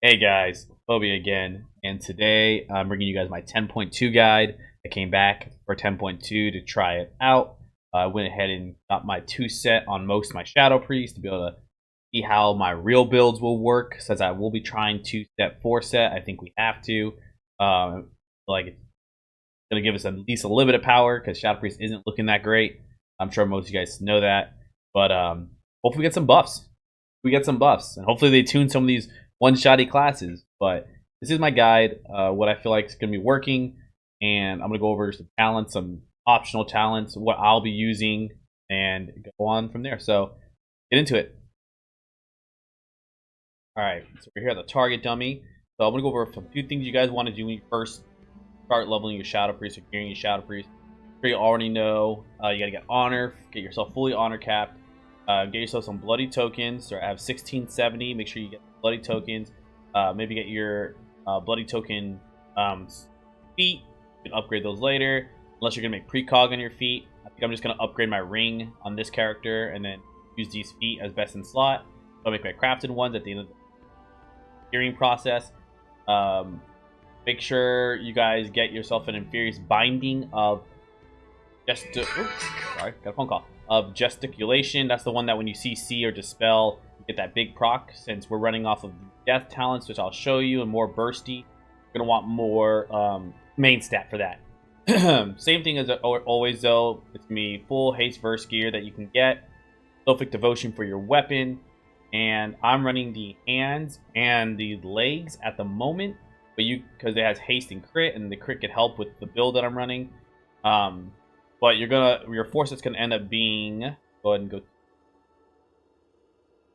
Hey guys, Bobby again, and today I'm bringing you guys my 10.2 guide. I came back for 10.2 to try it out. I went ahead and got my 2 set on most of my Shadow Priests to be able to see how my real builds will work, since I will be trying 2 set 4 set. I think we have to. Like, it's going to give us at least a little bit of power, because Shadow Priest isn't looking that great. I'm sure most of you guys know that. But hopefully we get some buffs. And hopefully they tune some of these one-shotty classes. But this is my guide, what I feel like is going to be working, and I'm going to go over some talents, some optional talents, what I'll be using, and go on from there. So get into it. Alright, so we're here at the target dummy. So I'm going to go over a few things you guys want to do when you first start leveling your Shadow Priest or gearing your Shadow Priest. I'm sure you already know, you got to get honor, get yourself fully honor capped. Get yourself some bloody tokens. So I have 1670. Make sure you get bloody tokens. Maybe get your bloody token feet. You can upgrade those later, unless you're gonna make precog on your feet. I think I'm just gonna upgrade my ring on this character and then use these feet as best in slot. So I'll make my crafted ones at the end of the gearing process. Make sure you guys get yourself an Inferious Binding of sorry, got a phone call. Of Gesticulation. That's the one that when you see or Dispel, you get that big proc. Since we're running off of Death talents, which I'll show you, and more bursty, you're gonna want more main stat for that. Same thing as always though. It's gonna be full haste verse gear that you can get. Sophic Devotion for your weapon, and I'm running the hands and the legs at the moment, but because it has haste and crit, and the crit could help with the build that I'm running. But your force is gonna end up being, go ahead and go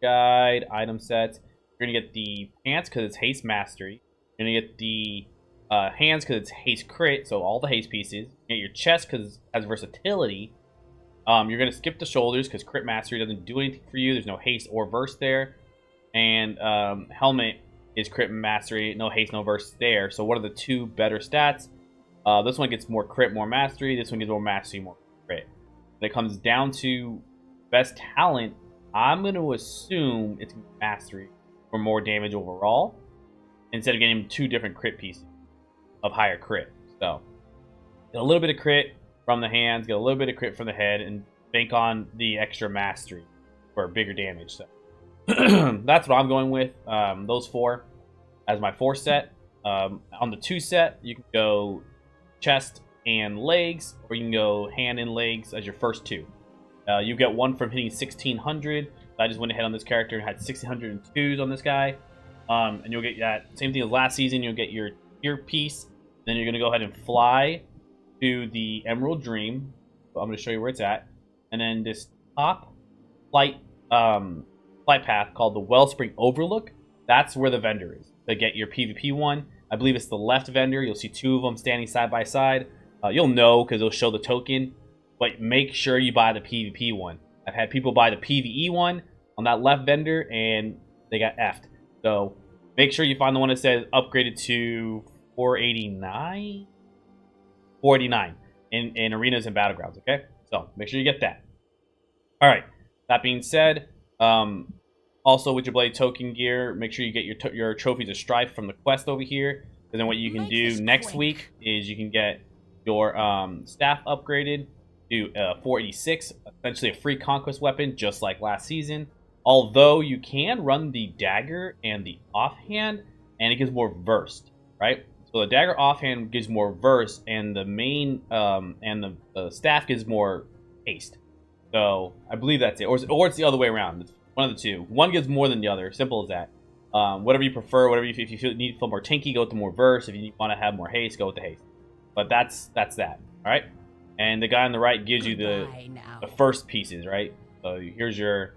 guide item sets. You're gonna get the pants because it's haste mastery. You're gonna get the hands because it's haste crit, so all the haste pieces. You get your chest because it has versatility. You're gonna skip the shoulders because crit mastery doesn't do anything for you. There's no haste or verse there. And helmet is crit mastery, no haste, no verse there. So what are the two better stats? This one gets more crit, more mastery. This one gets more mastery, more crit. When it comes down to best talent, I'm going to assume it's mastery for more damage overall, instead of getting 2 different crit pieces of higher crit. So, get a little bit of crit from the hands, get a little bit of crit from the head, and bank on the extra mastery for bigger damage. So, that's what I'm going with. Those 4 as my 4 set. On the 2 set, you can go chest and legs, or you can go hand and legs as your first 2. You get 1 from hitting 1600. I just went ahead on this character and had 1602s on this guy. And you'll get that same thing as last season. You'll get your earpiece. Then you're gonna go ahead and fly to the Emerald Dream. So I'm gonna show you where it's at. And then this top flight path called the Wellspring Overlook. That's where the vendor is to get your PvP one. I believe it's the left vendor. You'll see 2 of them standing side by side. You'll know because it'll show the token, but make sure you buy the PvP one. I've had people buy the PvE one on that left vendor, and they got effed. So make sure you find the one that says upgraded to 489? 489 in arenas and battlegrounds, okay? So make sure you get that. All right, that being said, also, with your Bloody Token gear, make sure you get your Trophies of Strife from the quest over here. And then what you can do next week is you can get your staff upgraded to 486, essentially a free conquest weapon, just like last season. Although you can run the dagger and the offhand, and it gives more verse, right? So the dagger offhand gives more verse, and the main and the staff gives more haste. So I believe that's it, or it's the other way around. It's one of the 2. One gives more than the other. Simple as that. Whatever you prefer. Whatever if you need to feel more tanky, go with the more verse. If you want to have more haste, go with the haste. But that's that. All right. And the guy on the right gives you the first pieces, right? So here's your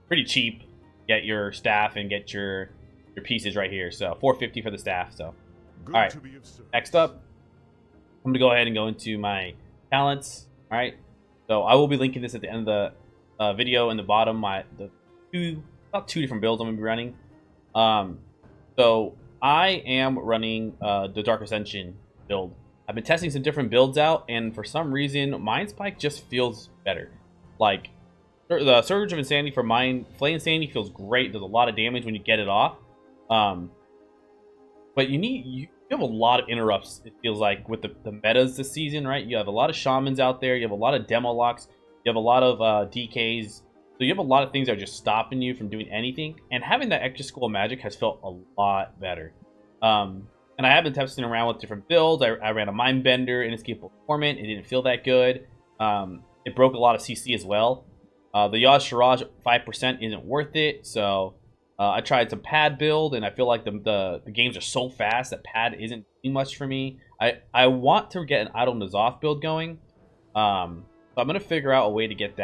pretty cheap. Get your staff and get your pieces right here. So 450 for the staff. So all right. Next up, I'm gonna go ahead and go into my talents. All right. So I will be linking this at the end of the video in the bottom. About 2 different builds I'm gonna be running. So I am running the Dark Ascension build. I've been testing some different builds out, and for some reason, Mind Spike just feels better. Like the Surge of Insanity for Flame Insanity feels great. Does a lot of damage when you get it off. But you have a lot of interrupts, it feels like, with the metas this season, right? You have a lot of shamans out there, you have a lot of demo locks, you have a lot of DKs. So you have a lot of things that are just stopping you from doing anything. And having that extra school of magic has felt a lot better. And I have been testing around with different builds. I ran a Mind Bender, Inescapable Torment. It didn't feel that good. It broke a lot of CC as well. The Yaz Shiraj 5% isn't worth it. So I tried some pad build, and I feel like the games are so fast that pad isn't too much for me. I want to get an Idle Nazoth build going. So I'm going to figure out a way to get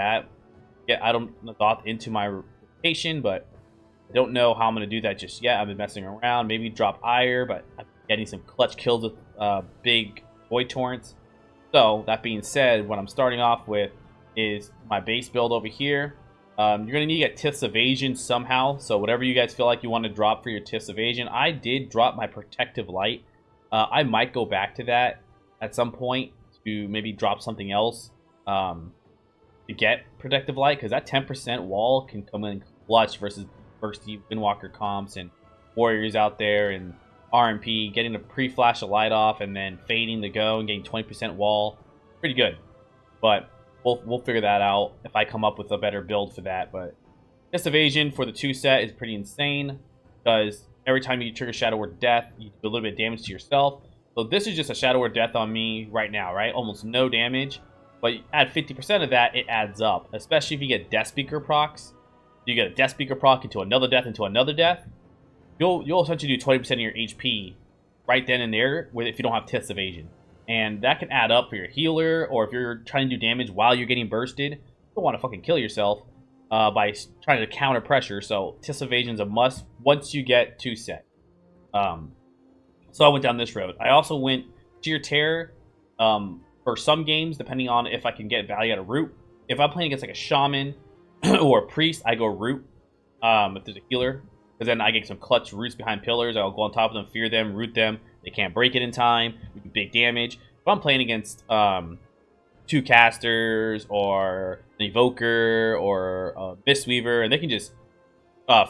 Idle Nazoth into my rotation, but I don't know how I'm going to do that just yet. I've been messing around. Maybe drop Ire, but I'm getting some clutch kills with big Void Torrents. So, that being said, what I'm starting off with is my base build over here. You're going to need to get Tith's Evasion somehow. So, whatever you guys feel like you want to drop for your Tith's Evasion. I did drop my Protective Light. I might go back to that at some point to maybe drop something else to get Protective Light. Because that 10% wall can come in clutch versus Bursty, Windwalker comps, and Warriors out there, and RMP, getting a pre-flash of light off and then fading the go and getting 20% wall. Pretty good. But we'll figure that out if I come up with a better build for that. But this evasion for the 2 set is pretty insane because every time you trigger Shadow Word Death, you do a little bit of damage to yourself. So this is just a Shadow Word Death on me right now, right? Almost no damage. But add 50% of that, it adds up. Especially if you get Death Speaker procs. You get a Death Speaker proc into another death. You'll essentially do 20% of your HP right then and there if you don't have Tith's Evasion. And that can add up for your healer, or if you're trying to do damage while you're getting bursted. You don't want to fucking kill yourself by trying to counter pressure. So Tith's Evasion is a must once you get 2 set. So I went down this road. I also went Sheer Terror for some games, depending on if I can get value out of Root. If I'm playing against like a Shaman or a Priest, I go Root if there's a healer. Because then I get some clutch roots behind pillars. I'll go on top of them, fear them, root them. They can't break it in time. We do big damage. If I'm playing against 2 casters or an Evoker or a Mistweaver, and they can just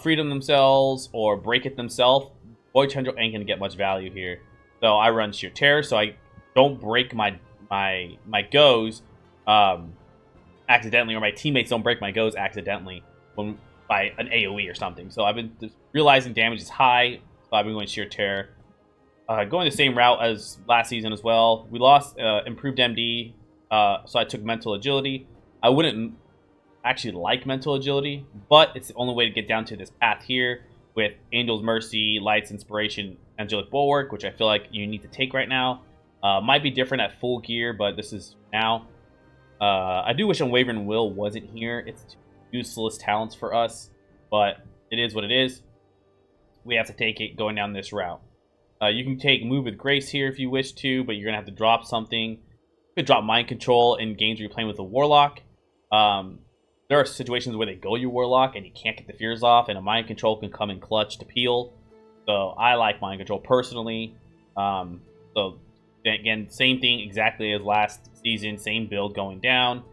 freedom themselves or break it themselves, Void Tendril ain't going to get much value here. So I run Sheer Terror so I don't break my goes accidentally, or my teammates don't break my goes accidentally by an AOE or something. So I've been just realizing damage is high, so I've been going Sheer Terror. Going the same route as last season as well. We lost improved MD, so I took Mental Agility. I wouldn't actually like Mental Agility, but it's the only way to get down to this path here with Angel's Mercy, Light's Inspiration, Angelic Bulwark, which I feel like you need to take right now. Might be different at full gear, but this is now. I do wish Unwavering Will wasn't here. It's too useless talents for us, but it is what it is. We have to take it going down this route. You can take Move with Grace here if you wish to, but you're going to have to drop something. You could drop Mind Control in games where you're playing with a Warlock. There are situations where they go your Warlock and you can't get the fears off, and a Mind Control can come in clutch to peel. So I like Mind Control personally. So again, same thing exactly as last season, same build going down.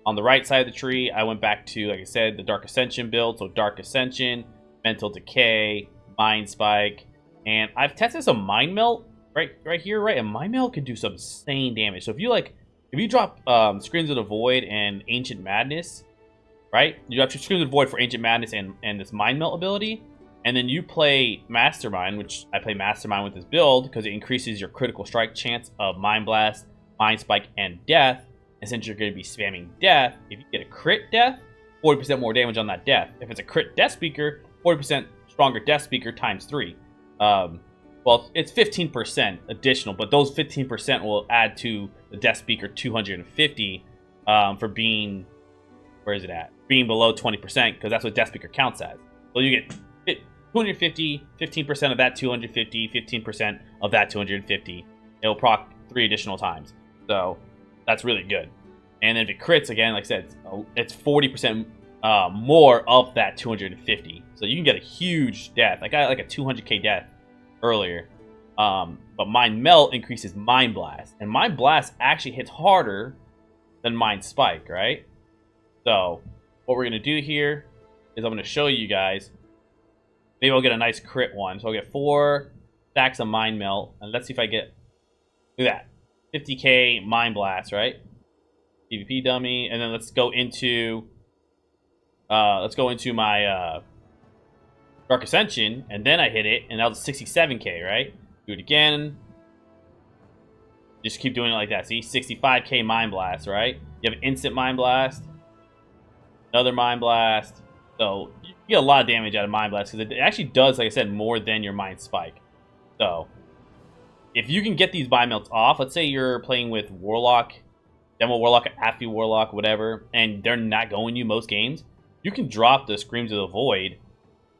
On the right side of the tree, I went back to, like I said, the Dark Ascension build. So Dark Ascension, Mental Decay, Mind Spike, and I've tested some Mind Melt right here, right? And Mind Melt can do some insane damage. So if you drop Screams of the Void and Ancient Madness, right? You have Screams of the Void for Ancient Madness and this Mind Melt ability, and then you play Mastermind, which I play Mastermind with this build because it increases your critical strike chance of Mind Blast, Mind Spike, and Death. And since you're going to be spamming Death, if you get a crit Death, 40% more damage on that Death. If it's a crit Death Speaker, 40% stronger Death Speaker times 3. Well, it's 15% additional, but those 15% will add to the Death Speaker 250 for being, where is it at? Being below 20%, because that's what Death Speaker counts as. So you get 250, 15% of that 250, 15% of that 250. It'll proc 3 additional times. So that's really good. And then if it crits, again, like I said, it's 40% more of that 250. So you can get a huge death. I got like a 200k death earlier. But Mind Melt increases Mind Blast. And Mind Blast actually hits harder than Mind Spike, right? So what we're going to do here is I'm going to show you guys. Maybe I'll get a nice crit one. So I'll get 4, stacks of Mind Melt, and let's see if I get, look at that, 50k Mind Blast, right? PvP dummy, and then let's go into my Dark Ascension, and then I hit it, and that was 67k, right? Do it again. Just keep doing it like that. See, 65k Mind Blast, right? You have an instant Mind Blast, another Mind Blast. So you get a lot of damage out of Mind Blast because it actually does, like I said, more than your Mind Spike. So if you can get these Mind Melts off, let's say you're playing with Warlock, Demo Warlock, Athy Warlock, whatever, and they're not going you most games, you can drop the Screams of the Void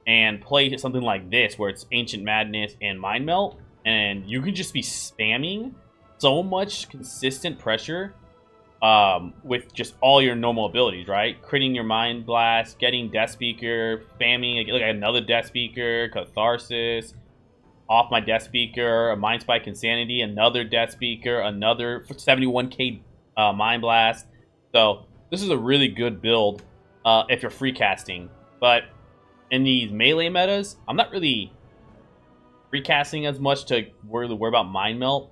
and play something like this where it's Ancient Madness and Mind Melt, and you can just be spamming so much consistent pressure with just all your normal abilities, right? Critting your Mind Blast, getting Death Speaker, spamming like another Death Speaker, Catharsis, off my Death Speaker, a Mind Spike Insanity, another Death Speaker, another 71k Mind Blast. So this is a really good build if you're free casting. But in these melee metas, I'm not really free casting as much to worry about Mind Melt.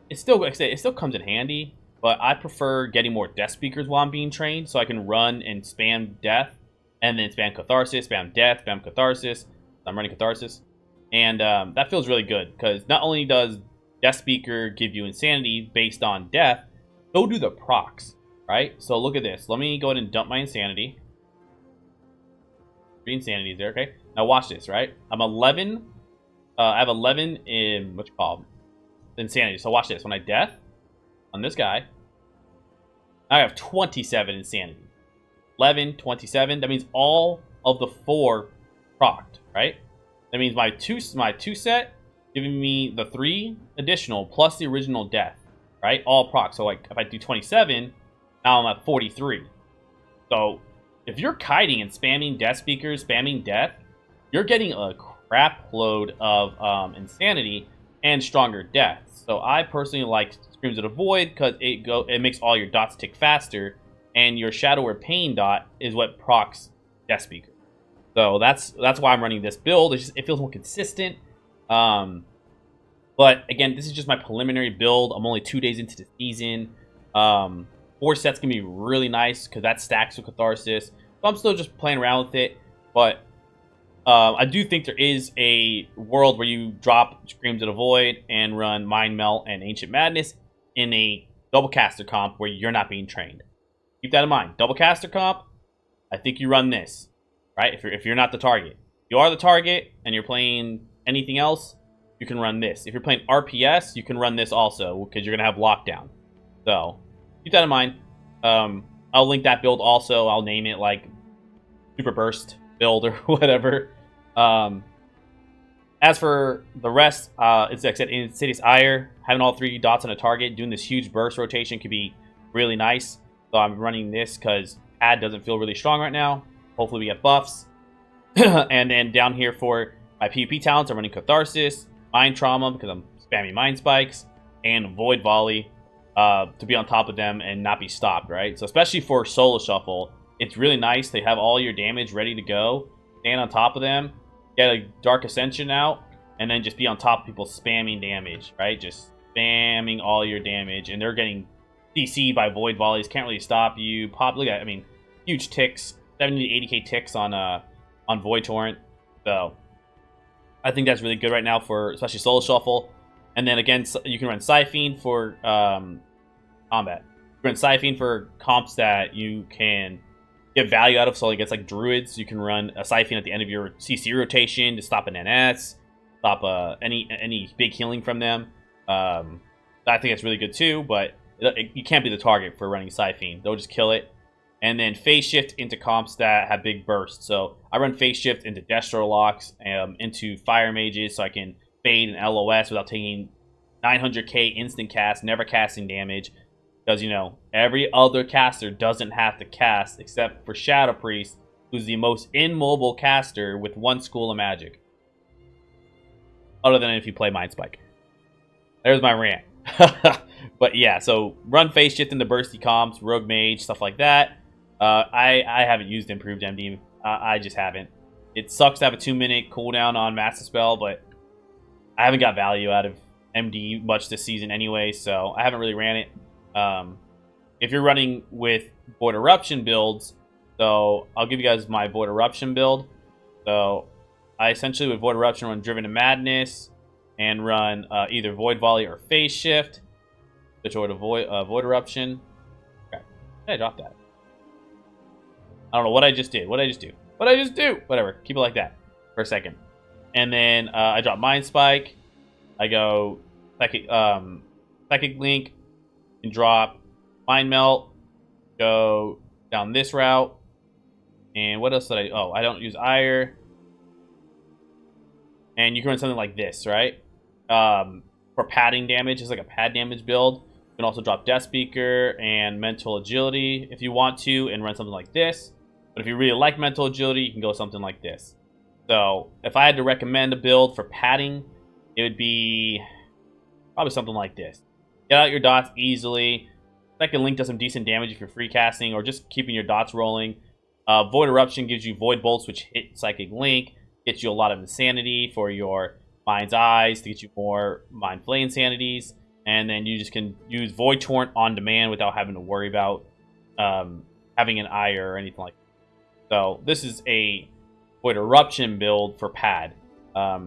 It still, like I say, it still comes in handy, but I prefer getting more Death Speakers while I'm being trained, so I can run and spam Death, and then spam Catharsis, spam Death, spam Catharsis. I'm running Catharsis, and that feels really good, because not only does Death Speaker give you Insanity based on Death, so do the procs, right? So look at this. Let me go ahead and dump my Insanity. 3 Insanities there, okay? Now watch this, right? I'm 11, I have 11 in, what you call them? Insanity. So watch this. When I Death on this guy, I have 27 Insanity. 11, 27. That means all of the 4 procced, right? That means my two set giving me the 3 additional plus the original Death, right? All proc. So like if I do 27, now I'm at 43. So if you're kiting and spamming Death Speakers, spamming Death, you're getting a crap load of Insanity and stronger Death. So I personally like Screams of the Void because it makes all your dots tick faster, and your Shadow or Pain dot is what procs Death Speaker. So that's why I'm running this build. It feels more consistent. But again, this is just my preliminary build. I'm only 2 days into the season. 4 sets can be really nice because that stacks with Catharsis. So I'm still just playing around with it, but I do think there is a world where you drop Screams of the Void and run Mind Melt and Ancient Madness in a double caster comp where you're not being trained. Keep that in mind. Double caster comp, I think you run this, right? If you're not the target. If you are the target and you're playing anything else, you can run this. If you're playing RPS, you can run this also because you're going to have lockdown. So keep that in mind. I'll link that build also. I'll name it like Super Burst build or whatever. As for the rest, it's like I said, Insidious Ire, having all 3 dots on a target, doing this huge burst rotation could be really nice. So I'm running this because Pad doesn't feel really strong right now. Hopefully we get buffs. And then down here for my PvP talents, I'm running Catharsis, Mind Trauma because I'm spamming Mind Spikes, and Void Volley to be on top of them and not be stopped, right? So especially for Solo Shuffle, it's really nice. They have all your damage ready to go. Stand on top of them, get a Dark Ascension out, and then just be on top of people spamming damage, right? Just spamming all your damage, and they're getting CC'd by Void Volleys. Can't really stop you. Look at, I mean, huge ticks, 70 to 80k ticks on Void Torrent. So I think that's really good right now for especially Solo Shuffle. And then again, you can run Siphene for combat. You can run Siphene for comps that you can get value out of. So like it's like Druids, you can run a Siphene at the end of your CC rotation to stop an NS, stop any big healing from them. I think it's really good too, but you can't be the target for running Siphene. They'll just kill it. And then Phase Shift into comps that have big bursts. So I run Phase Shift into Destro Locks, into Fire Mages, so I can fade and LOS without taking 900k instant cast, never casting damage. Because, you know, every other caster doesn't have to cast except for Shadow Priest, who's the most immobile caster with 1 school of magic. Other than if you play Mind Spike. There's my rant. But yeah, so run Phase Shift into Bursty Comps, Rogue Mage, stuff like that. I haven't used Improved MD. I just haven't. It sucks to have a 2-minute cooldown on Master Spell, but I haven't got value out of MD much this season anyway, so I haven't really ran it. If you're running with Void Eruption builds, so I'll give you guys my Void Eruption build. So I essentially with Void Eruption run Driven to Madness and run either Void Volley or Phase Shift. Switch over to Void Eruption. Okay, I dropped that. I don't know what I just did. What did I just do? What did I just do? Whatever. Keep it like that for a second. And then I drop Mind Spike. I go Psychic Link and drop Mind Melt. Go down this route. And what else did I... Oh, I don't use Ire. And you can run something like this, right? For padding damage. It's like a pad damage build. You can also drop Death Speaker and Mental Agility if you want to and run something like this. But if you really like Mental Agility, you can go something like this. So if I had to recommend a build for padding, it would be probably something like this. Get out your dots easily. Second Link does some decent damage if you're free casting or just keeping your dots rolling. Void Eruption gives you Void Bolts, which hit Psychic Link. Gets you a lot of insanity for your Mind's Eyes to get you more Mind Flay insanities. And then you just can use Void Torrent on demand without having to worry about having an Ire or anything like that. So this is a Void Eruption build for pad. I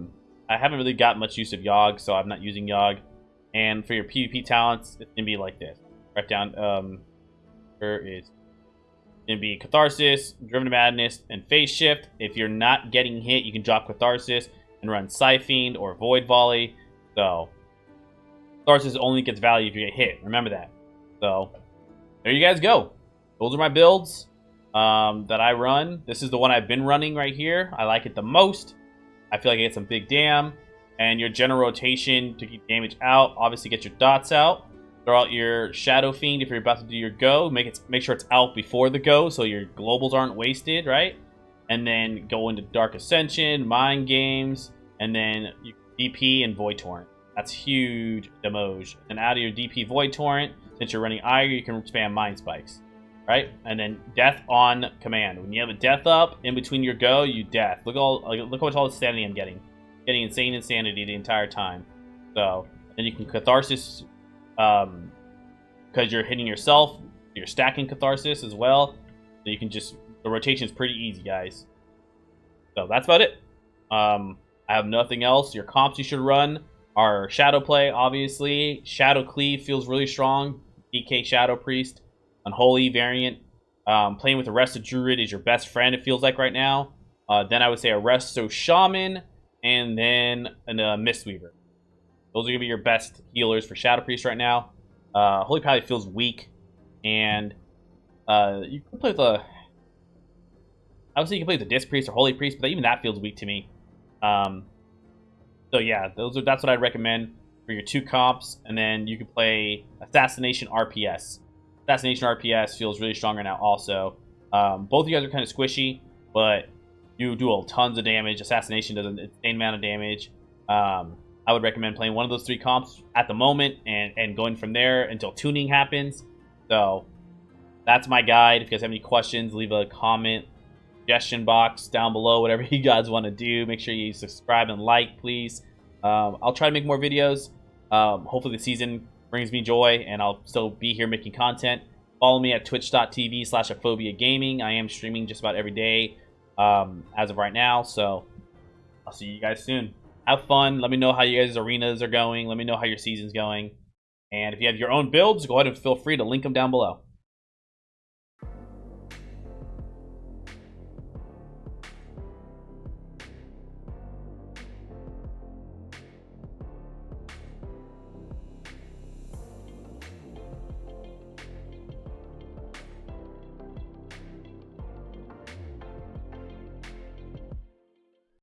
haven't really got much use of Yogg, so I'm not using Yogg. And for your PvP talents, it's going to be like this. Right down, here is going to be Catharsis, Driven to Madness, and Phase Shift. If you're not getting hit, you can drop Catharsis and run Siphoned or Void Volley. So, Catharsis only gets value if you get hit. Remember that. So, there you guys go. Those are my builds that I run. This is the one I've been running right here. I like it the most. I feel like I get some big damn. And your general rotation to keep damage out. Obviously, get your dots out. Throw out your Shadow Fiend if you're about to do your go. Make sure it's out before the go so your globals aren't wasted, right? And then go into Dark Ascension, Mind Games, and then you DP and Void Torrent. That's huge damage. And out of your DP Void Torrent, since you're running Ire, you can spam Mind Spikes. Right? And then death on command. When you have a death up in between your go, you death. Look how much all the sanity I'm getting. Getting insane insanity the entire time. So, and you can Catharsis because you're hitting yourself. You're stacking Catharsis as well. So you can just, the rotation is pretty easy, guys. So that's about it. I have nothing else. Your comps you should run are Shadow Play, obviously. Shadow Cleave feels really strong. DK Shadow Priest. Unholy variant. Playing with Arresto Druid is your best friend, it feels like right now. Then I would say Arresto Shaman, and then a Mistweaver. Those are going to be your best healers for Shadow Priest right now. Holy Pally feels weak, and you can play with the... Obviously, you can play with the Disc Priest or Holy Priest, but even that feels weak to me. So yeah, that's what I'd recommend for your two comps, and then you can play Assassination RPS. Assassination RPS feels really strong right now also. Both of you guys are kind of squishy, but you do tons of damage. Assassination does an insane amount of damage. I would recommend playing one of those three comps at the moment and going from there until tuning happens. So that's my guide. If you guys have any questions, leave a comment, suggestion box down below, whatever you guys want to do. Make sure you subscribe and like, please. I'll try to make more videos. Hopefully the season brings me joy, and I'll still be here making content. Follow me at twitch.tv/aphobiagaming. I am streaming just about every day as of right now, so I'll see you guys soon. Have fun. Let me know how you guys' arenas are going. Let me know how your season's going. And if you have your own builds, go ahead and feel free to link them down below.